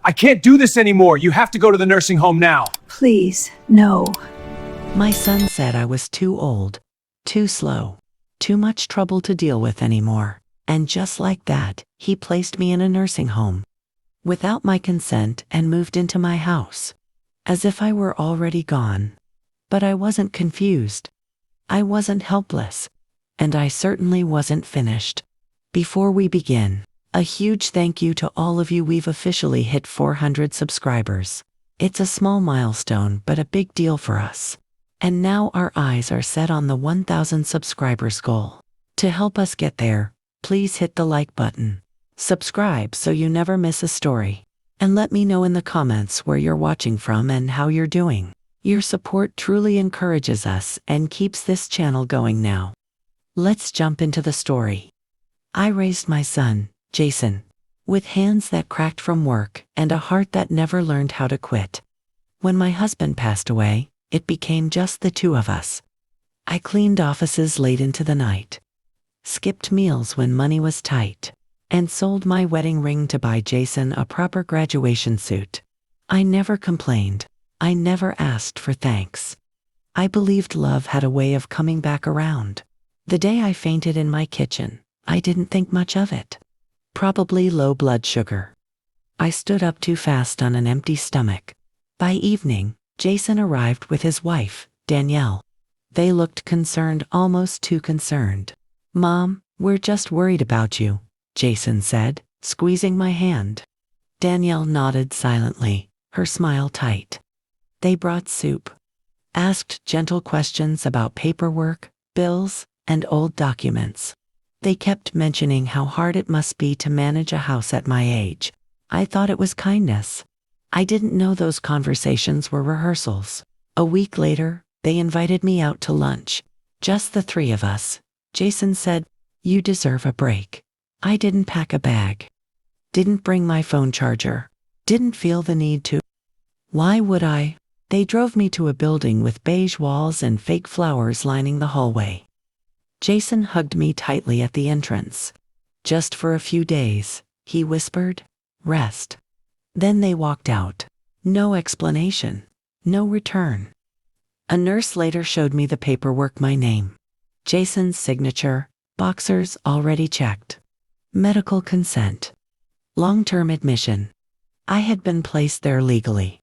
I can't do this anymore. You have to go to the nursing home now. Please, no. My son said I was too old, too slow, too much trouble to deal with anymore. And just like that, he placed me in a nursing home without my consent and moved into my house, as if I were already gone. But I wasn't confused. I wasn't helpless. And I certainly wasn't finished. Before we begin, a huge thank you to all of you. We've officially hit 400 subscribers. It's a small milestone, but a big deal for us. And now our eyes are set on the 1,000 subscribers goal. To help us get there, please hit the like button. Subscribe so you never miss a story. And let me know in the comments where you're watching from and how you're doing. Your support truly encourages us and keeps this channel going now. Let's jump into the story. I raised my son, Jason, with hands that cracked from work and a heart that never learned how to quit. When my husband passed away, it became just the two of us. I cleaned offices late into the night, skipped meals when money was tight, and sold my wedding ring to buy Jason a proper graduation suit. I never complained. I never asked for thanks. I believed love had a way of coming back around. The day I fainted in my kitchen, I didn't think much of it. Probably low blood sugar. I stood up too fast on an empty stomach. By evening, Jason arrived with his wife, Danielle. They looked concerned, almost too concerned. "Mom, we're just worried about you," Jason said, squeezing my hand. Danielle nodded silently, her smile tight. They brought soup, asked gentle questions about paperwork, bills, and old documents. They kept mentioning how hard it must be to manage a house at my age. I thought it was kindness. I didn't know those conversations were rehearsals. A week later, they invited me out to lunch. Just the three of us. Jason said, "You deserve a break." I didn't pack a bag. Didn't bring my phone charger. Didn't feel the need to. Why would I? They drove me to a building with beige walls and fake flowers lining the hallway. Jason hugged me tightly at the entrance. "Just for a few days," he whispered. "Rest." Then they walked out. No explanation. No return. A nurse later showed me the paperwork, my name, Jason's signature, boxers already checked. Medical consent. Long-term admission. I had been placed there legally.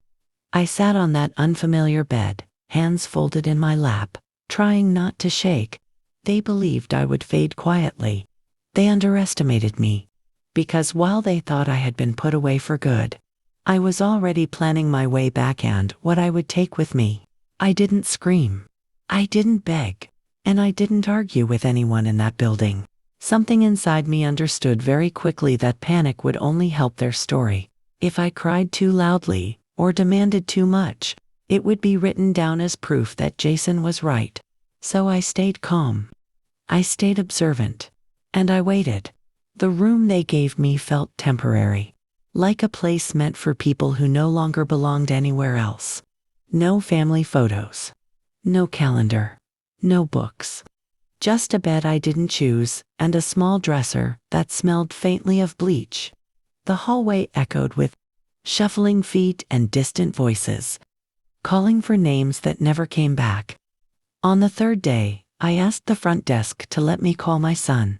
I sat on that unfamiliar bed, hands folded in my lap, trying not to shake. They believed I would fade quietly. They underestimated me. Because while they thought I had been put away for good, I was already planning my way back and what I would take with me. I didn't scream. I didn't beg. And I didn't argue with anyone in that building. Something inside me understood very quickly that panic would only help their story. If I cried too loudly or demanded too much, it would be written down as proof that Jason was right. So I stayed calm. I stayed observant. And I waited. The room they gave me felt temporary, like a place meant for people who no longer belonged anywhere else. No family photos. No calendar. No books. Just a bed I didn't choose, and a small dresser that smelled faintly of bleach. The hallway echoed with shuffling feet and distant voices, calling for names that never came back. On the third day, I asked the front desk to let me call my son.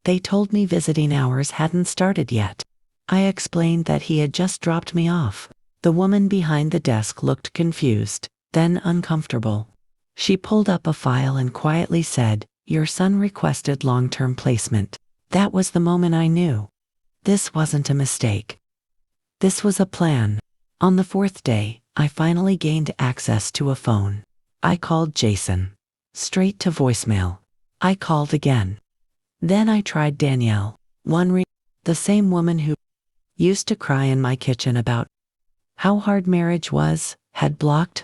They told me visiting hours hadn't started yet. I explained that he had just dropped me off. The woman behind the desk looked confused, then uncomfortable. She pulled up a file and quietly said, "Your son requested long-term placement." That was the moment I knew. This wasn't a mistake. This was a plan. On the fourth day, I finally gained access to a phone. I called Jason. Straight to voicemail. I called again. Then I tried Danielle, the same woman who used to cry in my kitchen about how hard marriage was, had blocked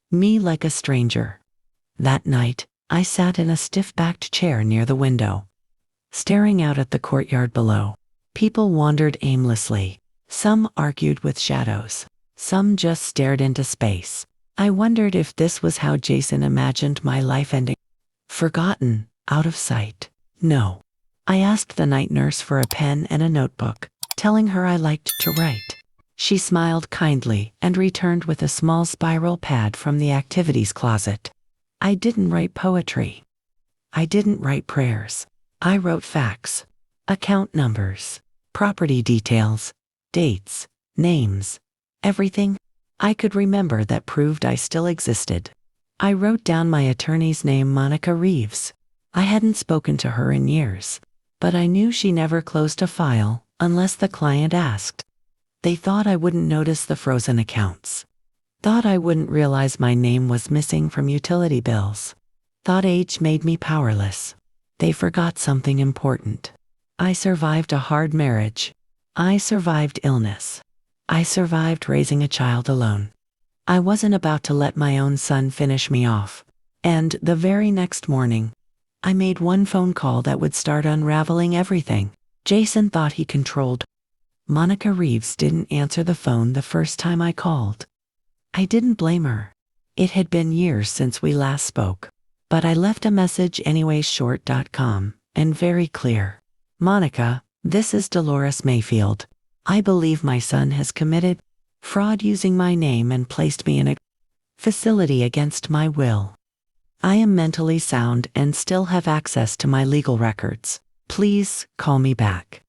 me like a stranger. That night, I sat in a stiff-backed chair near the window, staring out at the courtyard below. People wandered aimlessly. Some argued with shadows. Some just stared into space. I wondered if this was how Jason imagined my life ending. Forgotten, out of sight. No. I asked the night nurse for a pen and a notebook, telling her I liked to write. She smiled kindly and returned with a small spiral pad from the activities closet. I didn't write poetry. I didn't write prayers. I wrote facts, account numbers, property details, dates, names, everything I could remember that proved I still existed. I wrote down my attorney's name, Monica Reeves. I hadn't spoken to her in years, but I knew she never closed a file unless the client asked. They thought I wouldn't notice the frozen accounts. Thought I wouldn't realize my name was missing from utility bills. Thought age made me powerless. They forgot something important. I survived a hard marriage. I survived illness. I survived raising a child alone. I wasn't about to let my own son finish me off. And the very next morning, I made one phone call that would start unraveling everything. Jason thought he controlled. Monica Reeves didn't answer the phone the first time I called. I didn't blame her. It had been years since we last spoke. But I left a message anyway, short.com, and very clear. Monica, this is Dolores Mayfield. I believe my son has committed fraud using my name and placed me in a facility against my will. I am mentally sound and still have access to my legal records. Please call me back.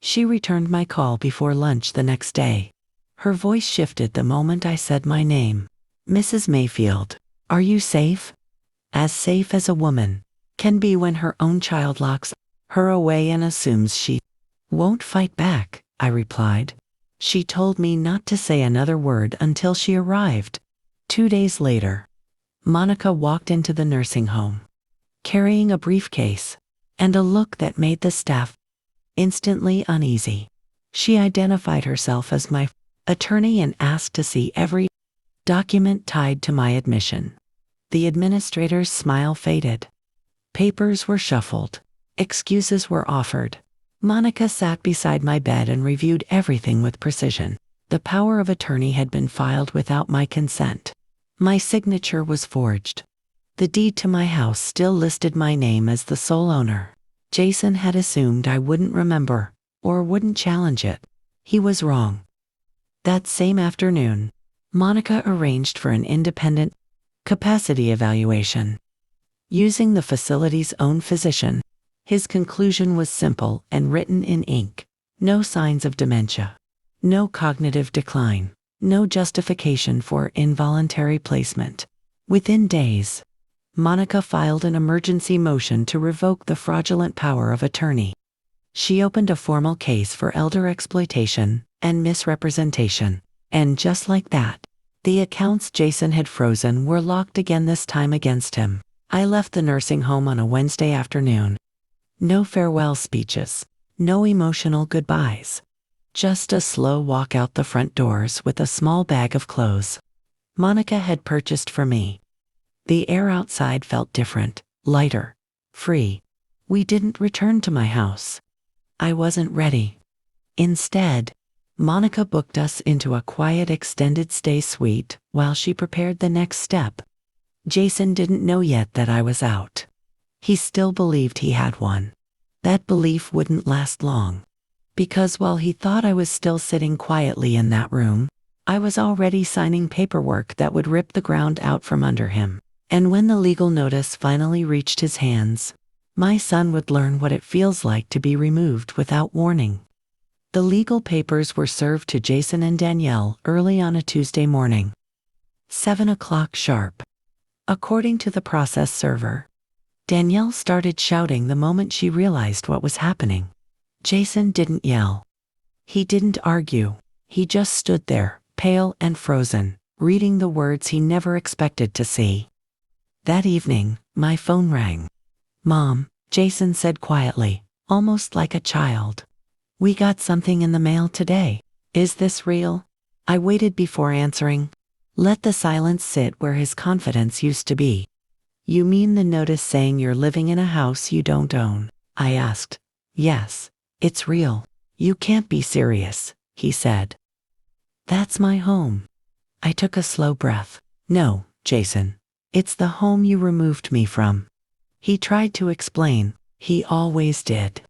She returned my call before lunch the next day. Her voice shifted the moment I said my name. Mrs. Mayfield, are you safe? As safe as a woman can be when her own child locks her away and assumes she won't fight back, I replied. She told me not to say another word until she arrived. 2 days later, Monica walked into the nursing home, carrying a briefcase and a look that made the staff instantly uneasy. She identified herself as my attorney and asked to see every document tied to my admission. The administrator's smile faded. Papers were shuffled. Excuses were offered. Monica sat beside my bed and reviewed everything with precision. The power of attorney had been filed without my consent. My signature was forged. The deed to my house still listed my name as the sole owner. Jason had assumed I wouldn't remember or wouldn't challenge it. He was wrong. That same afternoon, Monica arranged for an independent capacity evaluation. Using the facility's own physician, his conclusion was simple and written in ink. No signs of dementia. No cognitive decline. No justification for involuntary placement. Within days, Monica filed an emergency motion to revoke the fraudulent power of attorney. She opened a formal case for elder exploitation and misrepresentation. And just like that, the accounts Jason had frozen were locked again, this time against him. I left the nursing home on a Wednesday afternoon. No farewell speeches. No emotional goodbyes. Just a slow walk out the front doors with a small bag of clothes Monica had purchased for me. The air outside felt different, lighter, free. We didn't return to my house. I wasn't ready. Instead, Monica booked us into a quiet extended stay suite while she prepared the next step. Jason didn't know yet that I was out. He still believed he had one. That belief wouldn't last long. Because while he thought I was still sitting quietly in that room, I was already signing paperwork that would rip the ground out from under him. And when the legal notice finally reached his hands, my son would learn what it feels like to be removed without warning. The legal papers were served to Jason and Danielle early on a Tuesday morning. 7 o'clock sharp. According to the process server, Danielle started shouting the moment she realized what was happening. Jason didn't yell. He didn't argue. He just stood there, pale and frozen, reading the words he never expected to see. That evening, my phone rang. "Mom," Jason said quietly, almost like a child. "We got something in the mail today. Is this real?" I waited before answering. Let the silence sit where his confidence used to be. "You mean the notice saying you're living in a house you don't own?" I asked. "Yes, it's real." "You can't be serious," he said. "That's my home." I took a slow breath. "No, Jason. It's the home you removed me from." He tried to explain. He always did.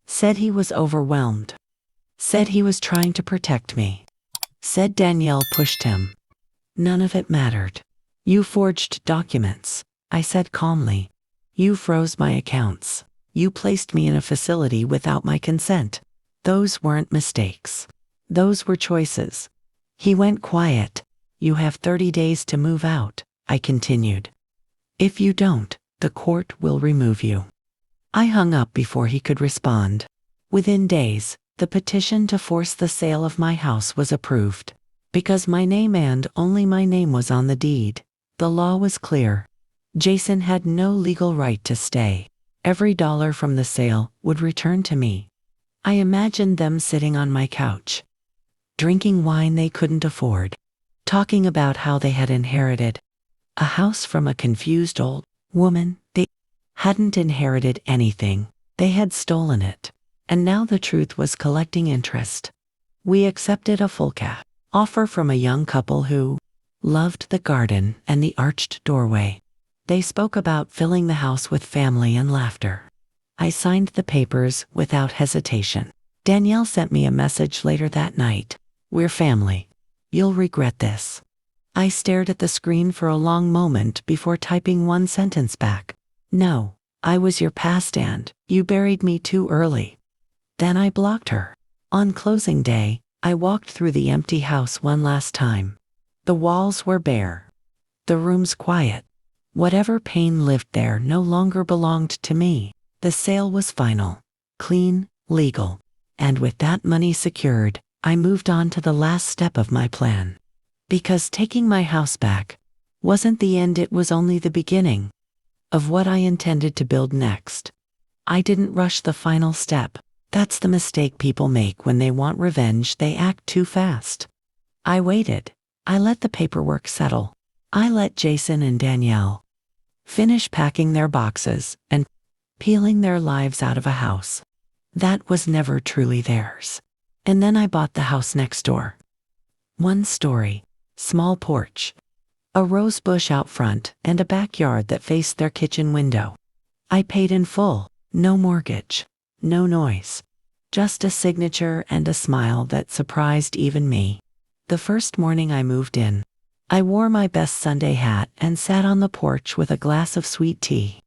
Said he was overwhelmed. Said he was trying to protect me. said Danielle pushed him. None of it mattered. You forged documents, I said calmly. You froze my accounts. You placed me in a facility without my consent. Those weren't mistakes. Those were choices. He went quiet. You have 30 days to move out, I continued. If you don't, the court will remove you. I hung up before he could respond. Within days, the petition to force the sale of my house was approved. Because my name and only my name was on the deed, the law was clear. Jason had no legal right to stay. Every dollar from the sale would return to me. I imagined them sitting on my couch, drinking wine they couldn't afford, talking about how they had inherited a house from a confused old woman. They hadn't inherited anything. They had stolen it. And now the truth was collecting interest. We accepted a full cash offer from a young couple who loved the garden and the arched doorway. They spoke about filling the house with family and laughter. I signed the papers without hesitation. Danielle sent me a message later that night. We're family. You'll regret this. I stared at the screen for a long moment before typing one sentence back. No, I was your past and you buried me too early. Then I blocked her. On closing day, I walked through the empty house one last time. The walls were bare. The rooms quiet. Whatever pain lived there no longer belonged to me. The sale was final, clean, legal. And with that money secured, I moved on to the last step of my plan. Because taking my house back wasn't the end, it was only the beginning of what I intended to build next. I didn't rush the final step. That's the mistake people make when they want revenge. They act too fast. I waited. I let the paperwork settle. I let Jason and Danielle finish packing their boxes and peeling their lives out of a house that was never truly theirs. And then I bought the house next door. One story, small porch, a rose bush out front, and a backyard that faced their kitchen window. I paid in full, no mortgage, no noise, just a signature and a smile that surprised even me. The first morning I moved in, I wore my best Sunday hat and sat on the porch with a glass of sweet tea.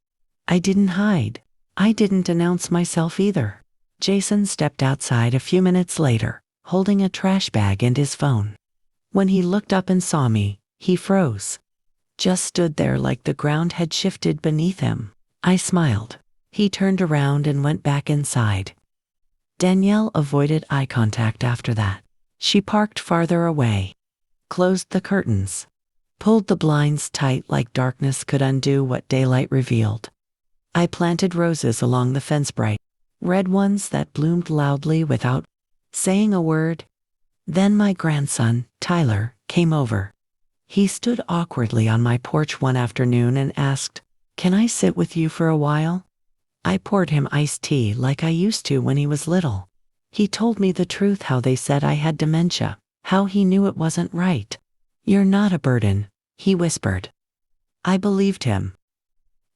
I didn't hide. I didn't announce myself either. Jason stepped outside a few minutes later, holding a trash bag and his phone. When he looked up and saw me, he froze. Just stood there like the ground had shifted beneath him. I smiled. He turned around and went back inside. Danielle avoided eye contact after that. She parked farther away, closed the curtains, pulled the blinds tight like darkness could undo what daylight revealed. I planted roses along the fence, bright red ones that bloomed loudly without saying a word. Then my grandson, Tyler, came over. He stood awkwardly on my porch one afternoon and asked, "Can I sit with you for a while?" I poured him iced tea like I used to when he was little. He told me the truth, how they said I had dementia, how he knew it wasn't right. "You're not a burden," he whispered. I believed him.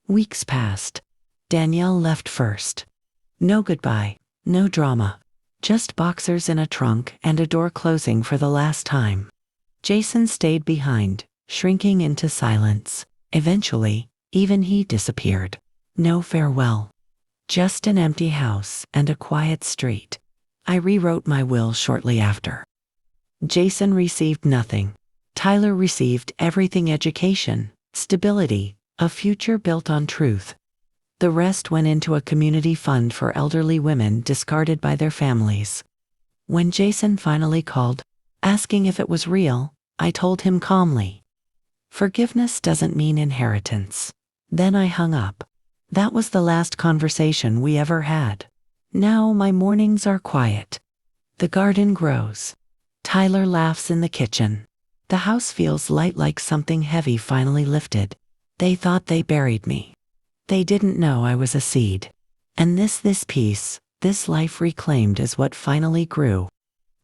Weeks passed. Danielle left first. No goodbye, no drama. Just boxers in a trunk and a door closing for the last time. Jason stayed behind, shrinking into silence. Eventually, even he disappeared. No farewell. Just an empty house and a quiet street. I rewrote my will shortly after. Jason received nothing. Tyler received everything: education, stability, a future built on truth. The rest went into a community fund for elderly women discarded by their families. When Jason finally called, asking if it was real, I told him calmly, "Forgiveness doesn't mean inheritance." Then I hung up. That was the last conversation we ever had. Now my mornings are quiet. The garden grows. Tyler laughs in the kitchen. The house feels light, like something heavy finally lifted. They thought they buried me. They didn't know I was a seed. And this peace, this life reclaimed is what finally grew.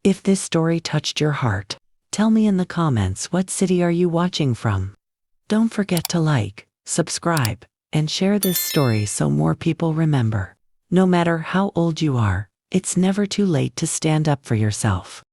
If this story touched your heart, tell me in the comments, what city are you watching from? Don't forget to like, subscribe, and share this story so more people remember. No matter how old you are, it's never too late to stand up for yourself.